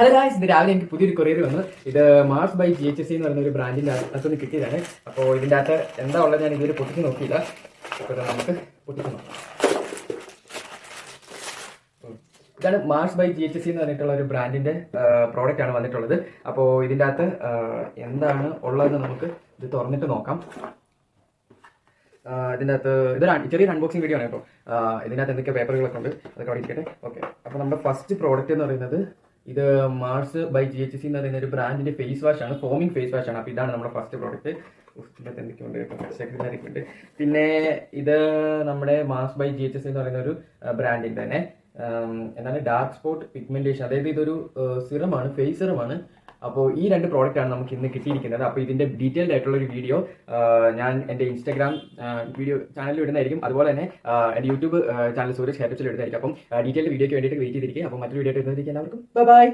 Hello guys, ഇത് രാവിലെ എനിക്ക് പുതിയൊരു കൊറിയർ വന്നു. ഇത് മാർസ് ബൈ GHC എന്ന് പറയുന്ന ഒരു ബ്രാൻഡിൻ്റെ അകത്തുനിന്ന് കിട്ടിയതാണ്. അപ്പോൾ ഇതിൻ്റെ അകത്ത് എന്താ ഉള്ളത് ഞാൻ ഇതുവരെ പൊട്ടിച്ച് നോക്കിയില്ല. അപ്പോൾ നമുക്ക് പൊട്ടിച്ച് നോക്കാം. ഇതാണ് മാർസ് ബൈ GHC എന്ന് പറഞ്ഞിട്ടുള്ള ഒരു ബ്രാൻഡിൻ്റെ പ്രോഡക്റ്റ് ആണ് വന്നിട്ടുള്ളത്. അപ്പോൾ ഇതിൻ്റെ അകത്ത് എന്താണ് ഉള്ളതെന്ന് നമുക്ക് ഇത് തുറന്നിട്ട് നോക്കാം. ഇതിൻ്റെ അകത്ത് ഇതൊരു ചെറിയൊരു അൺബോക്സിംഗ് വീഡിയോ ആണ്. അപ്പോൾ ഇതിനകത്ത് എന്തൊക്കെ പേപ്പറുകളൊക്കെ ഉണ്ട് അതൊക്കെ അവിടെ ഇരിക്കട്ടെ. ഓക്കെ, അപ്പോൾ നമ്മുടെ ഫസ്റ്റ് പ്രോഡക്റ്റ് എന്ന് പറയുന്നത് ഇത് മാർസ് ബൈ GHC എന്ന് പറയുന്ന ഒരു ബ്രാൻഡിന്റെ ഫേസ് വാഷ് ആണ്, ഫോമിംഗ് ഫേസ് വാഷ് ആണ്. അപ്പോൾ ഇതാണ് നമ്മുടെ ഫസ്റ്റ് പ്രോഡക്റ്റ്. ഇതിനകത്ത് എന്തൊക്കെയുണ്ട് ഉണ്ട്. പിന്നെ ഇത് നമ്മുടെ മാർസ് ബൈ GHC എന്ന് പറയുന്ന ഒരു ബ്രാൻഡിന്റെ തന്നെ എന്താണ് ഡാർക്ക് സ്പോട്ട് പിഗ്മെന്റേഷൻ, അതായത് ഇതൊരു സിറമാണ്, ഫേസ് സിറമാണ്. അപ്പോൾ ഈ രണ്ട് പ്രോഡക്റ്റ് ആണ് നമുക്ക് ഇന്ന് കിട്ടിയിരിക്കുന്നത്. അപ്പോൾ ഇതിന്റെ ഡീറ്റെയിൽഡ് ആയിട്ടുള്ള ഒരു വീഡിയോ ഞാൻ എൻ്റെ ഇൻസ്റ്റാഗ്രാം വീഡിയോ ചാനലിൽ ഇടുന്നതായിരിക്കും. അതുപോലെ തന്നെ എൻ്റെ യൂട്യൂബ് ചാനൽ സൂരജ് ഹെയർ ടിപ്സിൽ ഇടുന്നതായിരിക്കും. അപ്പം ഡീറ്റെയിൽഡ് വീഡിയോയ്ക്ക് വേണ്ടിയിട്ട് വെയിറ്റ് ചെയ്തിരിക്കുക. അപ്പോൾ മറ്റൊരു വീഡിയോ ഇടുന്നതായിരിക്കും. എല്ലാവർക്കും ബൈ.